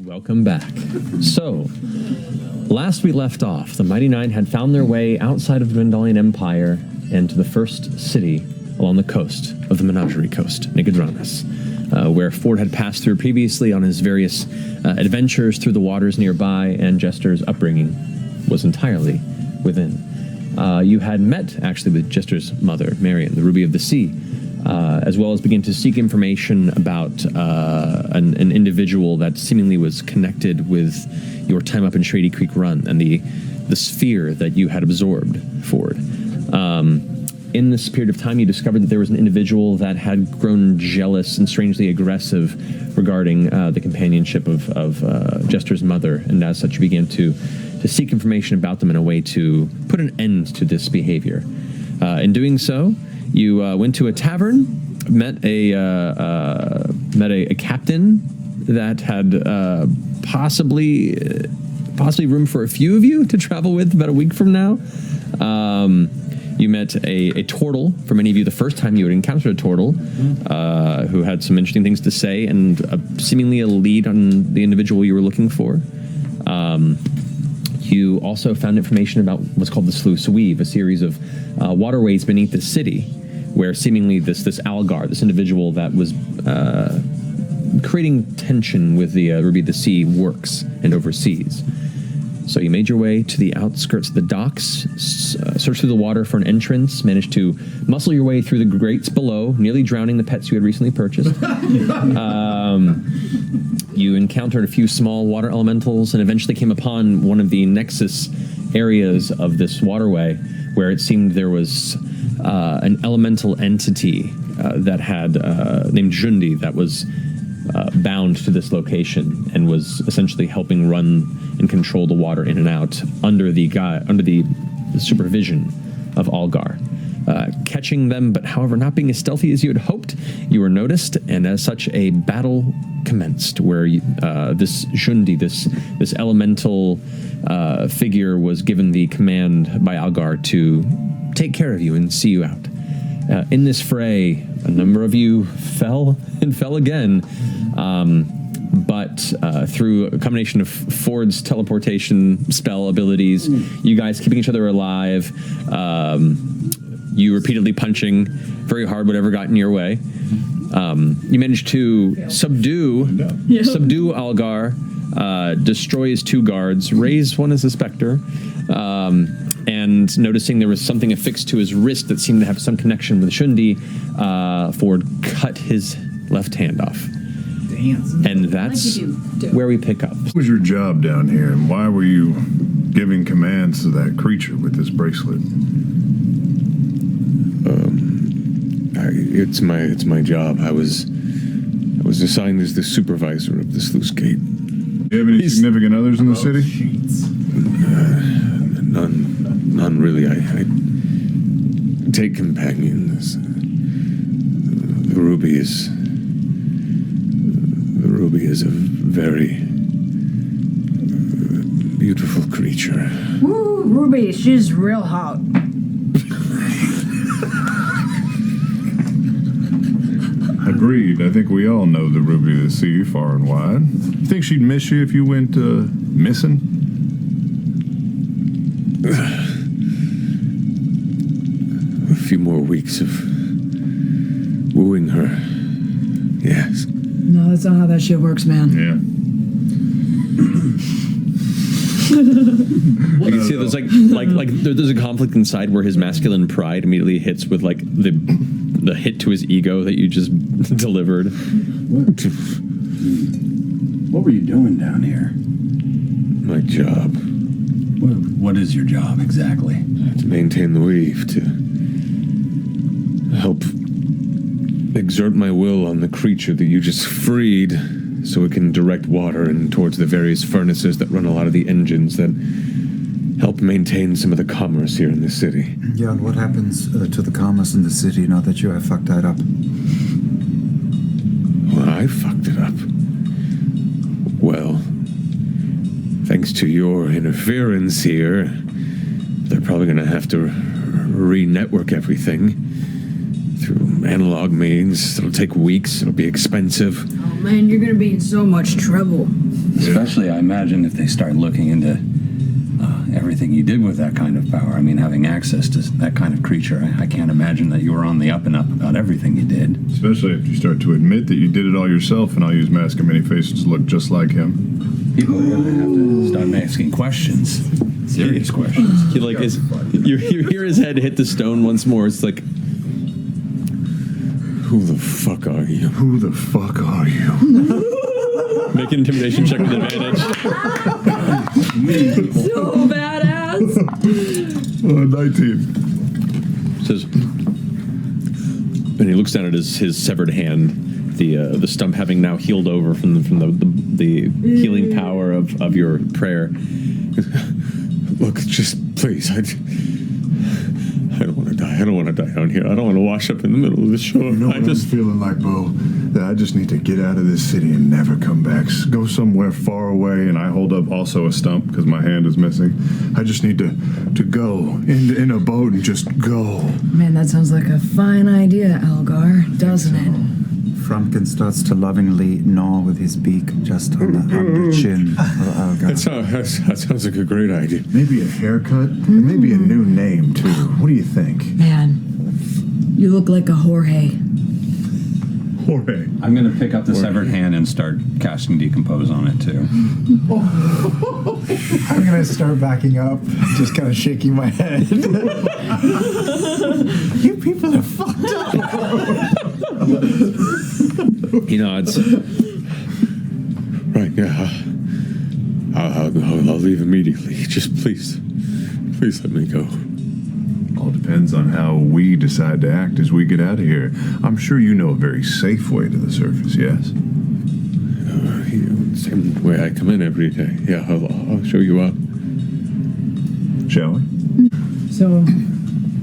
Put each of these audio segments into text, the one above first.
Welcome back. So, last we left off, the Mighty Nine had found their way outside of the Dwendalian Empire and to the first city along the coast of the Menagerie Coast, Nicodranas, where Ford had passed through previously on his various adventures through the waters nearby, and Jester's upbringing was entirely within. You had met, actually, with Jester's mother, Marion, the Ruby of the Sea, as well as begin to seek information about an individual that seemingly was connected with your time up in Shady Creek Run and the sphere that you had absorbed, Ford. In this period of time, you discovered that there was an individual that had grown jealous and strangely aggressive regarding the companionship of Jester's mother, and as such, you began to seek information about them in a way to put an end to this behavior. In doing so, you went to a tavern, met a captain that had possibly room for a few of you to travel with about a week from now. You met a turtle. For many of you, the first time you had encountered a turtle, who had some interesting things to say and seemingly a lead on the individual you were looking for. You also found information about what's called the Sluice Weave, a series of waterways beneath the city, where seemingly this Algar, this individual that was creating tension with the Ruby of the Sea, works and oversees. So you made your way to the outskirts of the docks, searched through the water for an entrance, managed to muscle your way through the grates below, nearly drowning the pets you had recently purchased. You encountered a few small water elementals and eventually came upon one of the nexus areas of this waterway, where it seemed there was an elemental entity that had named Jundi that was bound to this location and was essentially helping run and control the water in and out under the supervision of Algar. Catching them, but however not being as stealthy as you had hoped, you were noticed, and as such a battle commenced where this Jundi, this elemental figure, was given the command by Algar to take care of you and see you out. In this fray, a number of you fell and fell again, but through a combination of Ford's teleportation spell abilities, you guys keeping each other alive, you repeatedly punching very hard whatever got in your way. You managed to subdue Algar, destroy his two guards, raise one as a specter, and noticing there was something affixed to his wrist that seemed to have some connection with Shundi, Ford cut his left hand off. Damn. And that's where we pick up. What was your job down here, and why were you giving commands to that creature with this bracelet? It's my job. I was assigned as the supervisor of the sluice gate. Do you have any significant others in the city? None really. I take companions. The Ruby is a very beautiful creature. Ooh, Ruby, she's real hot. Agreed. I think we all know the Ruby of the Sea far and wide. You think she'd miss you if you went missing? A few more weeks of wooing her. Yes. No, that's not how that shit works, man. Yeah. You can see there's there's a conflict inside where his masculine pride immediately hits with like the hit to his ego that you just delivered. What were you doing down here? My job. What is your job exactly? To maintain the weave, to help exert my will on the creature that you just freed, so it can direct water in towards the various furnaces that run a lot of the engines that help maintain some of the commerce here in the city. Yeah, and what happens to the commerce in the city now that you have fucked that up? Well, I fucked it up. Well, thanks to your interference here, they're probably going to have to re-network everything through analog means. It'll take weeks. It'll be expensive. Oh man, you're gonna be in so much trouble. Especially, I imagine, if they start looking into everything you did with that kind of power. I mean, having access to that kind of creature, I can't imagine that you were on the up and up about everything you did. Especially if you start to admit that you did it all yourself, and I'll use Mask of Many Faces to look just like him. People are going to have to start asking questions. Serious questions. He like is you hear his head hit the stone once more. It's like, Who the fuck are you? Who the fuck are you? make an intimidation check with advantage. So badass. 19. Says, and he looks down at his severed hand, the stump having now healed over from the healing power of your prayer. Look, just please, I don't want to die. I don't want to die down here. I don't want to wash up in the middle of the shore. You know what I'm feeling like, Bo? That I just need to get out of this city and never come back. Go somewhere far away, and I hold up also a stump because my hand is missing. I just need to go in a boat and just go. Man, that sounds like a fine idea, Algar, doesn't it? Frumpkin starts to lovingly gnaw with his beak just on the chin of Algar. That sounds like a great idea. Maybe a haircut, and maybe a new name, too. What do you think? Man, you look like a Jorge. Jorge. I'm going to pick up the severed hand and start casting Decompose on it, too. I'm gonna start backing up, just kind of shaking my head. You people are fucked up. He nods. Right, yeah. I'll leave immediately. Just please let me go. All depends on how we decide to act as we get out of here. I'm sure you know a very safe way to the surface, yes? Same way I come in every day. Yeah, I'll show you out. Shall we? So,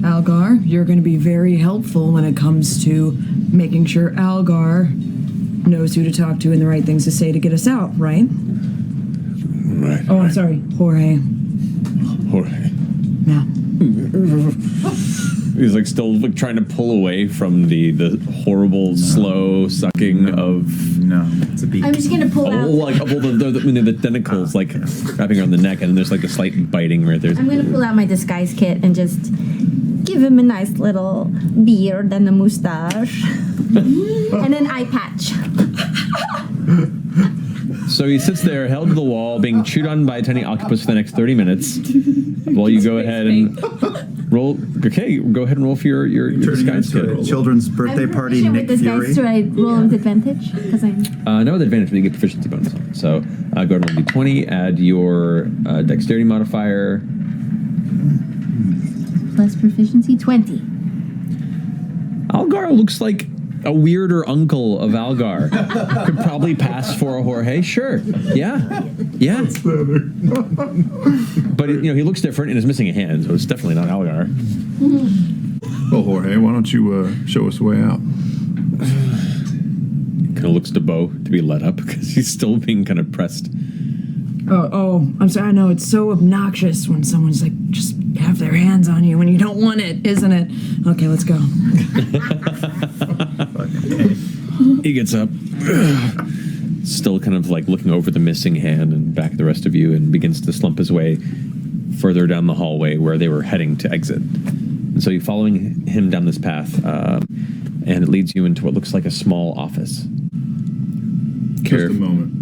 Algar, you're going to be very helpful when it comes to making sure Algar knows who to talk to and the right things to say to get us out, right? Right. Oh, I'm sorry, Jorge. Jorge. Yeah. He's like still like trying to pull away from the horrible slow sucking of. No, it's a beak. I'm just gonna pull out. The tentacles like wrapping around the neck, and there's like a slight biting right there. I'm gonna pull out my disguise kit and just give him a nice little beard and a mustache and an eye patch. So he sits there, held to the wall, being chewed on by a tiny octopus for the next 30 minutes, while you go ahead and roll. Okay, go ahead and roll for your disguise kit. Children's birthday party, Nick with Fury. disguise, do I roll with advantage? Because I'm. No with advantage, but you get proficiency bonus on it. So go ahead and roll d20, add your dexterity modifier. Plus proficiency, 20. Algar looks like a weirder uncle of Algar. Could probably pass for a Jorge. Sure. Yeah. But he looks different and is missing a hand, so it's definitely not Algar. Well, Jorge, why don't you show us the way out? Kind of looks to Bo to be let up because he's still being kind of pressed. Oh, I'm sorry. I know it's so obnoxious when someone's like, just have their hands on you when you don't want it, isn't it? Okay, let's go. He gets up, still kind of like looking over the missing hand and back at the rest of you, and begins to slump his way further down the hallway where they were heading to exit. And so you're following him down this path, and it leads you into what looks like a small office. Just a moment.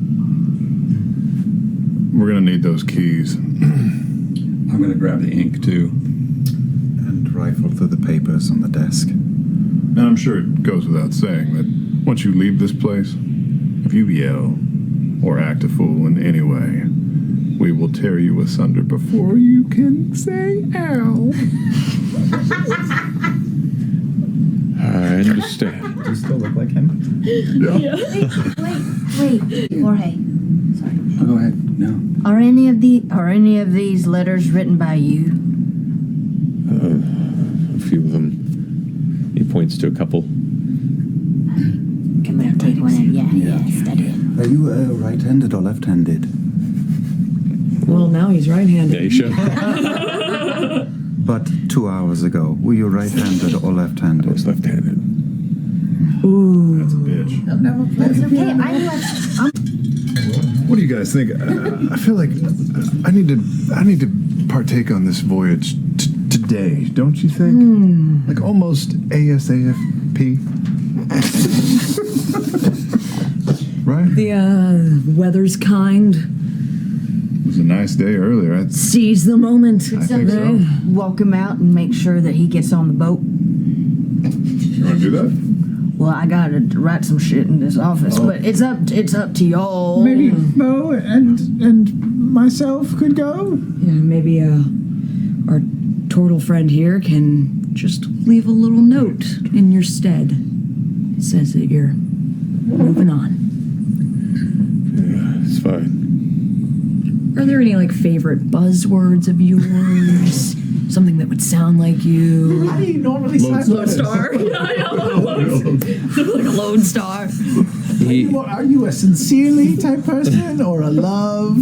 We're gonna need those keys. I'm going to grab the ink, too. And rifle through the papers on the desk. And I'm sure it goes without saying that once you leave this place, if you yell or act a fool in any way, we will tear you asunder before you can say ow. I understand. Do you still look like him? Wait, Jorge. Sorry. Oh, go ahead. No. Are any of these letters written by you? A few of them. He points to a couple. Come here, take one. Yeah, study it. Are you right-handed or left-handed? Well, now he's right-handed. Daisha. But 2 hours ago, were you right-handed or I left-handed? was left-handed. Ooh. That's a bitch. I've never played the Okay, piano. I left. What do you guys think? I feel like I need to partake on this voyage today. Don't you think? Like almost ASAP. Right? The weather's kind. It was a nice day earlier. Seize the moment. I think so. Walk him out and make sure that he gets on the boat. You want to do that? Well, I gotta write some shit in this office, but it's up to y'all. Maybe Bo and myself could go. Yeah, maybe our turtle friend here can just leave a little note in your stead. It says that you're moving on. It's fine. Are there any like favorite buzzwords of yours? Something that would sound like you? How do you normally sign Lone letters? Star. Like a Lone Star. Are you a sincerely type person or a love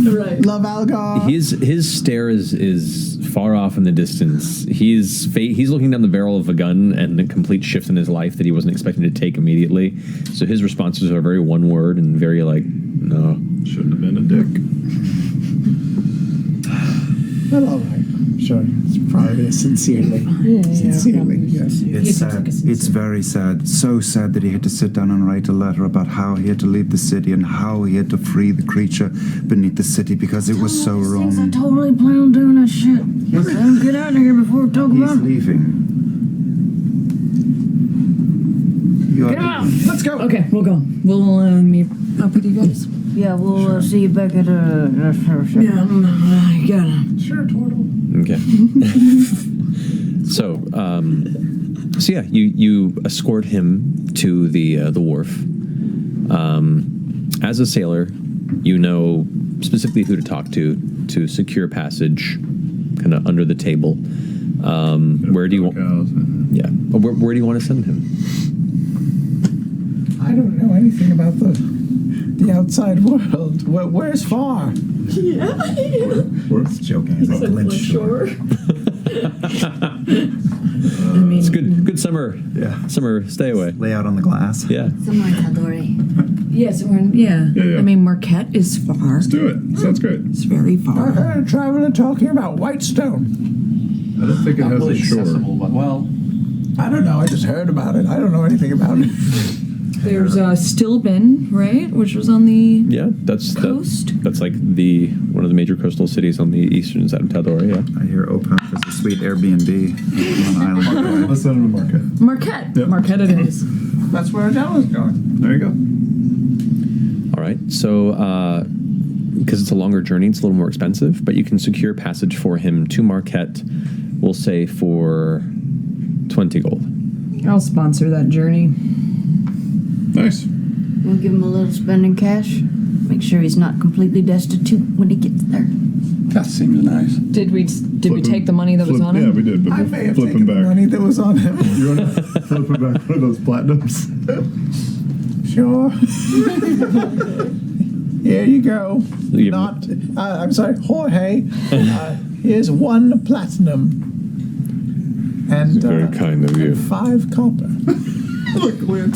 love Algar? His stare is far off in the distance. He's looking down the barrel of a gun and a complete shift in his life that he wasn't expecting to take immediately. So his responses are very one word and very like, no. Shouldn't have been a dick. Well, all right. Sure. It's probably a sincerely. Sincerely, yes. It's sad. It's very sad. So sad that he had to sit down and write a letter about how he had to leave the city and how he had to free the creature beneath the city because it was so I wrong. totally plan on doing that shit. Let him get out of here before we talk He's about it. leaving. Get him out. Let's go. Okay, we'll go. We'll meet up with you guys. Yeah, we'll see you back at Yeah, gotta. Sure, turtle. Okay. So yeah, you escort him to the wharf. As a sailor, you know specifically who to talk to secure passage, kind of under the table. Where do you want? Yeah. Where do you want to send him? I don't know anything about the outside world. Where's far? It's joking. It's like glitch shore. It's good summer. Yeah. Summer stay away. Lay out on the glass. Yeah. Somewhere in Caldori. Yes, yeah. Yeah. I mean, Marquette is far. Let's do it. Sounds great. It's very I far. heard a traveler talking about Whitestone. I don't think it has Really a shore. accessible, but, well, I don't know. I just heard about it. I don't know anything about it. There's Stillben, right, which was on the Yeah, that's coast. that's like one of the major coastal cities on the eastern side of Taldor. Yeah. I hear Opap is a sweet Airbnb on an island. Let's send him to Marquette. Marquette. Yep. Marquette it is. That's where Adela's going. There you go. All right. So because it's a longer journey, it's a little more expensive, but you can secure passage for him to Marquette. We'll say for 20 gold. I'll sponsor that journey. Nice. We'll give him a little spending cash. Make sure he's not completely destitute when he gets there. that seems nice. Did we take the money that was on Yeah, it? we did, but I we'll may have flip taken him the back. money that was on him. You want to flip him back one of those platinums? Sure. Here you go. You- Not. I'm sorry, Jorge. Here's 1 platinum. And Very kind of you. 5 copper. Look, Clint.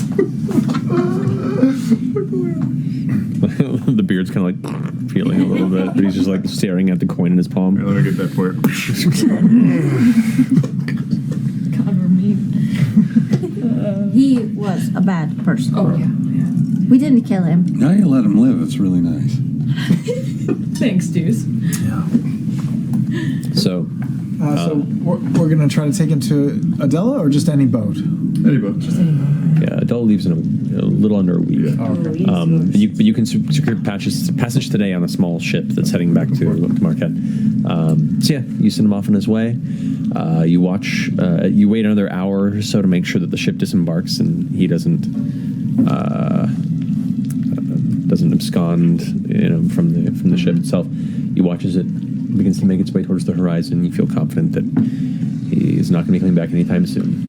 The beard's kind of like peeling a little bit, but he's just like staring at the coin in his palm. Here, let me get that for you. God, we're mean. He was a bad person. Oh, yeah. We didn't kill him. Now you let him live. It's really nice. Thanks, Deuce. So So we're going to try to take him to Adela or just any boat? Any boat. yeah, Adele leaves in a little under a week. But you can secure passage today on a small ship that's heading back to Marquette. So yeah, you send him off on his way. You watch. You wait another hour or so to make sure that the ship disembarks and he doesn't abscond, from the ship itself. You watch as it begins to make its way towards the horizon. You feel confident that he is not going to be coming back anytime soon.